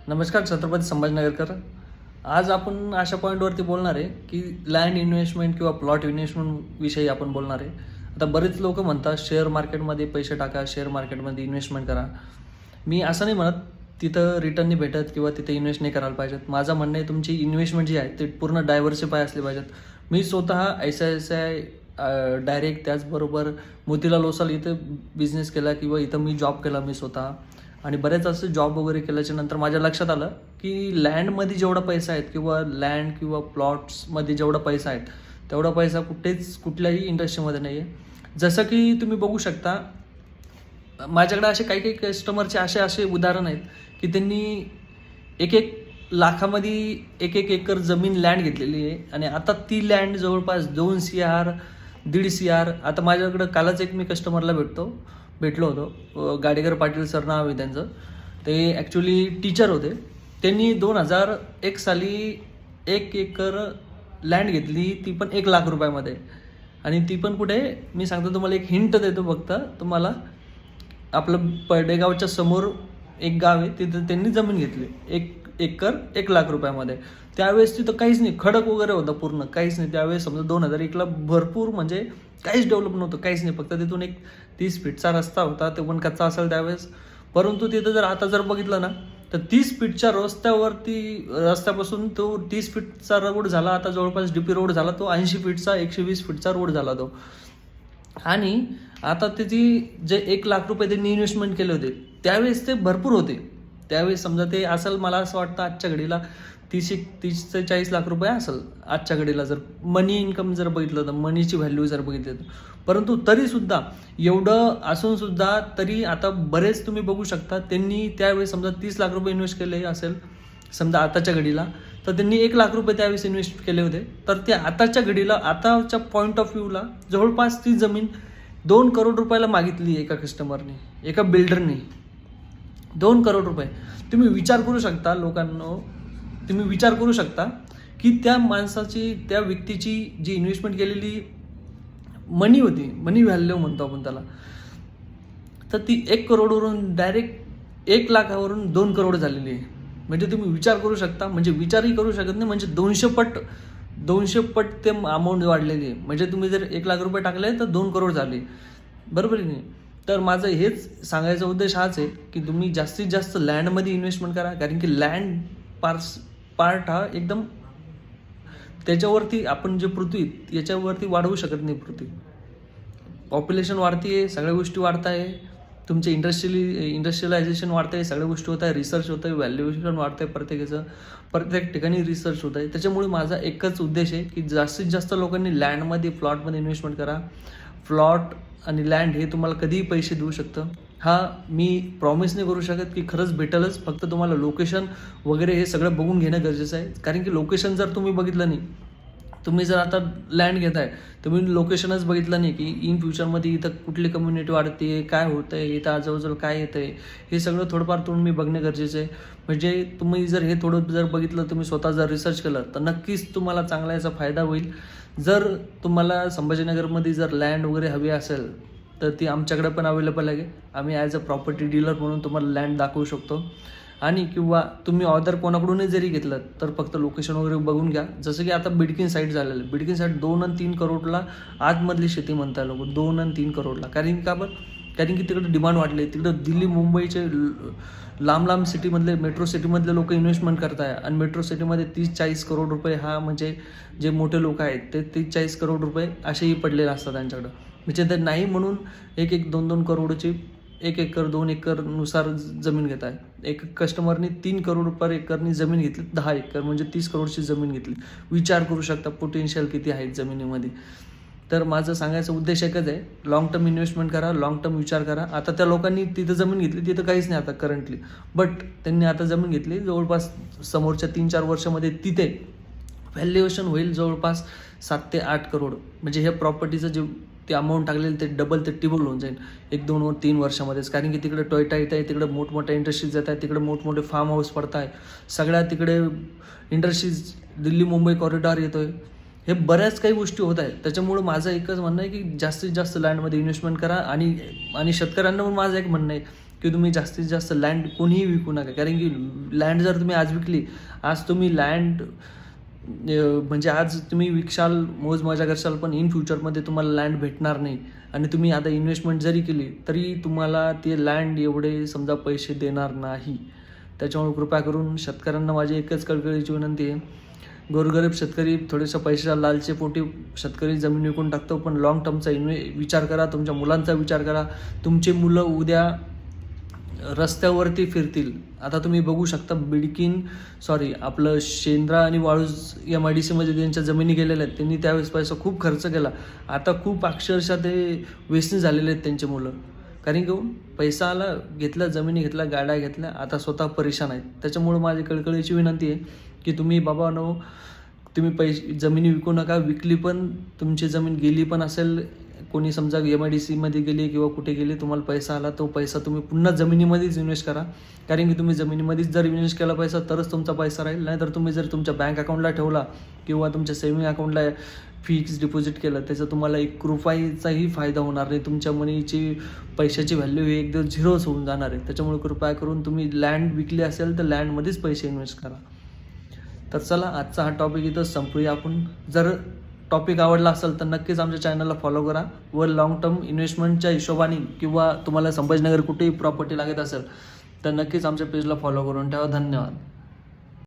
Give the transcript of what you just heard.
नमस्कार छत्रपती संभाजीनगरकर. आज आपण अशा पॉईंटवरती बोलणार आहे की लँड इन्व्हेस्टमेंट किंवा प्लॉट इन्व्हेस्टमेंट विषयी आपण बोलणार आहे. आता बरेच लोक म्हणतात शेअर मार्केटमध्ये पैसे टाका, शेअर मार्केटमध्ये इन्व्हेस्टमेंट करा. मी असं नाही म्हणत तिथं रिटर्न नाही भेटत किंवा तिथे इन्व्हेस्ट नाही करायला पाहिजेत. माझं म्हणणं आहे तुमची इन्व्हेस्टमेंट जी आहे ते पूर्ण डायव्हर्सिफाय असली पाहिजेत. मी स्वतः ICICI डायरेक्ट त्याचबरोबर मोतीलाल ओस्वाल इथं बिझनेस केला किंवा इथं मी जॉब केला मी स्वतः. आणि बरेच असं जॉब वगैरे केल्याच्या नंतर माझ्या लक्षात आलं की लँडमध्ये जेवढा पैसा आहे किंवा लँड किंवा प्लॉट्समध्ये जेवढा पैसा आहे तेवढा पैसा कुठल्याही इंडस्ट्रीमध्ये नाही आहे. जसं की तुम्ही बघू शकता, माझ्याकडे असे काही काही कस्टमरचे असे उदाहरण आहेत की त्यांनी एक एक लाखामध्ये एक एक एकर जमीन लँड घेतलेली आहे आणि आता ती लँड जवळपास 2 CR 1.5 CR. आता माझ्याकडं कालच एक मी कस्टमरला भेटलो होतो. गाडेकर पाटील सर नाव आहे त्यांचं. ते ॲक्च्युली टीचर होते. त्यांनी 2001 साली 1 एकर लँड घेतली, ती पण 1 लाख रुपयामध्ये. आणि ती पण कुठे, मी सांगतो तुम्हाला, एक हिंट देतो फक्त तुम्हाला. आपलं पडेगावच्या समोर एक गाव आहे, तिथं त्यांनी जमीन घेतली 1 एकर 1 लाख रुपयामध्ये. त्यावेळेस तिथं काहीच नाही, खडक वगैरे होतं पूर्ण, काहीच नाही. त्यावेळेस समजा 2001ला भरपूर म्हणजे काहीच डेव्हलप नव्हतं, काहीच नाही. फक्त तिथून एक 30 फीटचा रस्ता होता, तो पण कच्चा असेल त्यावेळेस. परंतु तिथं जर आता बघितलं ना तर 30 फीटच्या रस्त्यापासून तो 30 फीटचा रोड झाला, आता जवळपास DP रोड झाला, तो 80 फीटचा 120 फीटचा रोड झाला तो. आणि आता त्याची जे 1 लाख रुपये त्यांनी इन्व्हेस्टमेंट केले होते त्यावेळेस ते भरपूर होते. त्यावेळेस समजा ते असेल, मला असं वाटतं आजच्या घडीला 30 ते 40 लाख रुपये असेल आजच्या घडीला, जर मनी इन्कम जर बघितलं तर, मनीची व्हॅल्यू जर बघितली तर. परंतु तरीसुद्धा एवढं असून सुद्धा तरी आता बरेच तुम्ही बघू शकता, त्यांनी त्यावेळेस समजा 30 लाख रुपये इन्व्हेस्ट केले असेल समजा आताच्या घडीला, तर त्यांनी 1 लाख रुपये त्यावेळेस इन्व्हेस्ट केले होते. तर ते आताच्या घडीला, आताच्या पॉईंट ऑफ व्ह्यूला जवळपास ती जमीन 2 करोड रुपयाला मागितली एका कस्टमरने, एका बिल्डरने. 2 करोड रुपये. तुम्ही विचार करू शकता लोकांनो, तुम्ही विचार करू शकता की त्या माणसाची, त्या व्यक्तीची जी इन्व्हेस्टमेंट केलेली मनी होती, मनी व्हॅल्यू म्हणतो आपण त्याला, तर ती 1 करोडवरून डायरेक्ट 1 लाखावरून 2 करोड झालेली आहे. म्हणजे तुम्ही विचार करू शकता, म्हणजे विचारही करू शकत नाही, म्हणजे 200 पट ते अमाऊंट वाढलेली आहे. म्हणजे तुम्ही जर 1 लाख रुपये टाकले तर 2 करोड झाले, बरोबर आहे नाही? तर माझं हेच सांगायचा उद्देश हाच आहे की तुम्ही जास्तीत जास्त लँडमध्ये इन्व्हेस्टमेंट करा. कारण की लँड पार्ट हा एकदम, त्याच्यावरती आपण जे पृथ्वी याच्यावरती वाढवू शकत नाही. पृथ्वी पॉप्युलेशन वाढते आहे, सगळ्या गोष्टी वाढत आहे, तुमचे इंडस्ट्रियलायझेशन वाढतं आहे, सगळ्या गोष्टी होत आहे, रिसर्च होतं आहे, व्हॅल्युएशन वाढतं आहे प्रत्येकाचं, प्रत्येक ठिकाणी रिसर्च होत आहे. त्याच्यामुळे माझा एकच उद्देश आहे की जास्तीत जास्त लोकांनी लँडमध्ये, प्लॉटमध्ये इन्व्हेस्टमेंट करा. प्लॉट आणि लँड हे तुम्हाला कधीही पैसे देऊ शकतं. हा मी प्रॉमिस नाही करू शकत की खरंच भेटेलच, फक्त तुम्हाला लोकेशन वगैरे हे सगळं बघून घेणं गरजेचं आहे. कारण की लोकेशन जर तुम्ही बघितलं नाही, तुम्ही जर आता लँड घेताय, तुम्ही लोकेशनच बघितलं नाही की इन फ्युचरमध्ये इथं कुठली कम्युनिटी वाढते आहे, काय होतं आहे, इथं आजूबाजूला काय येतं आहे, हे सगळं थोडंफार तुम्ही बघणं गरजेचं आहे. म्हणजे तुम्ही जर हे थोडं जर बघितलं, तुम्ही स्वतः जर रिसर्च केलं तर नक्कीच तुम्हाला चांगला याचा फायदा होईल. जर तुम्हाला संभाजीनगरमध्ये जर लँड वगैरे हवी असेल तर ती आमच्याकडे पण अवेलेबल आहे. आम्ही ॲज अ प्रॉपर्टी डीलर म्हणून तुम्हाला लँड दाखवू शकतो. आणि किंवा तुम्ही ऑर्डर कोणाकडूनही जरी घेतलं तर फक्त लोकेशन वगैरे बघून घ्या. जसं की आता बिडकीन साईड झालेलं आहे, बिडकीन साईड 2 आणि 3 करोडला आतमधली शेती म्हणताय लोक, 2 आणि 3 करोडला. कारण की तिकडे डिमांड वाढली आहे. तिकडं दिल्ली मुंबईचे लांब सिटीमधले, मेट्रो सिटीमधले लोक इन्व्हेस्टमेंट करत आहे. आणि मेट्रो सिटीमध्ये 30-40 करोड रुपये, हा म्हणजे जे मोठे लोक आहेत ते 30-40 करोड रुपये असेही पडलेले असतात त्यांच्याकडं. म्हणजे ते नाही म्हणून 1-1, 2-2 करोडची 1 एकर 2 एकरनुसार जमीन घेत आहे. एक कस्टमरनी 3 करोड पर एकरनी जमीन घेतली, 10 एकर म्हणजे 30 करोडची जमीन घेतली. विचार करू शकता पोटेन्शियल किती आहे जमिनीमध्ये. तर माझं सांगायचा उद्देश एकच आहे, लॉंग टर्म इन्व्हेस्टमेंट करा, लॉंग टर्म विचार करा. आता त्या लोकांनी तिथं जमीन घेतली, तिथं काहीच नाही आता करंटली, बट त्यांनी आता जमीन घेतली, जवळपास समोरच्या 3-4 वर्षामध्ये तिथे व्हॅल्युएशन होईल जवळपास 7 ते 8 करोड. म्हणजे ह्या प्रॉपर्टीचं जे ते अमाऊंट टाकलेलं ते डबल ते टिबल होऊन जाईल 1-2-3 वर्षामध्येच. कारण की तिकडे टोयोटा येत आहे, तिकडे मोठमोठ्या इंडस्ट्रीज येत आहेत, तिकडे मोठमोठे फार्म हाऊस पडत आहे, सगळ्या तिकडे इंडस्ट्रीज, दिल्ली मुंबई कॉरिडॉर येतो आहे, हे बऱ्याच काही गोष्टी होत आहेत. त्याच्यामुळं माझं एकच म्हणणं आहे की जास्तीत जास्त लँडमध्ये इन्व्हेस्टमेंट करा. आणि शेतकऱ्यांना पण माझं एक म्हणणं आहे की तुम्ही जास्तीत जास्त लँड कोणीही विकू नका. कारण की लँड जर तुम्ही आज विकली, आज तुम्ही लँड म्हणजे आज तुम्ही विकशाल, मौज मजा करशाल, पण इन फ्युचरमध्ये तुम्हाला लँड भेटणार नाही. आणि तुम्ही आता इन्व्हेस्टमेंट जरी केली तरी तुम्हाला ते लँड एवढे समजा पैसे देणार नाही. त्याच्यामुळे कृपा करून शेतकऱ्यांना माझी एकच कळकळीची विनंती आहे, गोरगरीब शेतकरी थोडेशा पैशाच्या लालचेपोटी शेतकरी जमीन विकून टाकतो, पण लॉंग टर्मचा विचार करा, तुमच्या मुलांचा विचार करा. तुमचे मुलं उद्या रस्त्यावरती फिरतील. आता तुम्ही बघू शकता आपलं शेंद्रा आणि वाळूज MIDCमध्ये त्यांच्या जमिनी गेलेल्या आहेत. त्यांनी त्यावेळेस पैसा खूप खर्च केला. आता खूप अक्षरशः ते व्यसनी झालेले आहेत त्यांचे मुलं. कारण की पैसा आला, घेतला, जमिनी घेतल्या, गाड्या घेतल्या, आता स्वतः परेशान आहेत. त्याच्यामुळं माझी कळकळीची विनंती आहे की तुम्ही बाबांनो, तुम्ही जमिनी विकू नका. विकली पण, तुमची जमीन गेली पण असेल, कोणी समजा MIDCमध्ये गेली किंवा कुठे गेली, तुम्हाला पैसा आला, तो पैसा तुम्ही पुन्हा जमिनीमध्येच इन्व्हेस्ट करा. कारण की तुम्ही जमिनीमध्येच जर इन्व्हेस्ट केला पैसा तरच तुमचा पैसा राहील. नाहीतर तुम्ही जर तुमच्या बँक अकाउंटला ठेवला किंवा तुमच्या सेव्हिंग अकाउंटला फिक्स डिपॉझिट केलं, त्याचा तुम्हाला 1 रुपयाचाही फायदा होणार नाही. तुमच्या पैशाची व्हॅल्यू ही एकदम झिरोच होऊन जाणार आहे. त्याच्यामुळे कृपया करून तुम्ही लँड विकली असेल तर लँडमध्येच पैसे इन्व्हेस्ट करा. तर चला, आजचा हा टॉपिक इथं संपूया आपण. जर टॉपिक आवडला असेल तर नक्कीच आमच्या चॅनलला फॉलो करा व लॉंग टर्म इन्व्हेस्टमेंटच्या हिशोबाने किंवा तुम्हाला संभाजीनगर कुठेही प्रॉपर्टी लागत असेल तर नक्कीच आमच्या पेजला फॉलो करून ठेवा. धन्यवाद.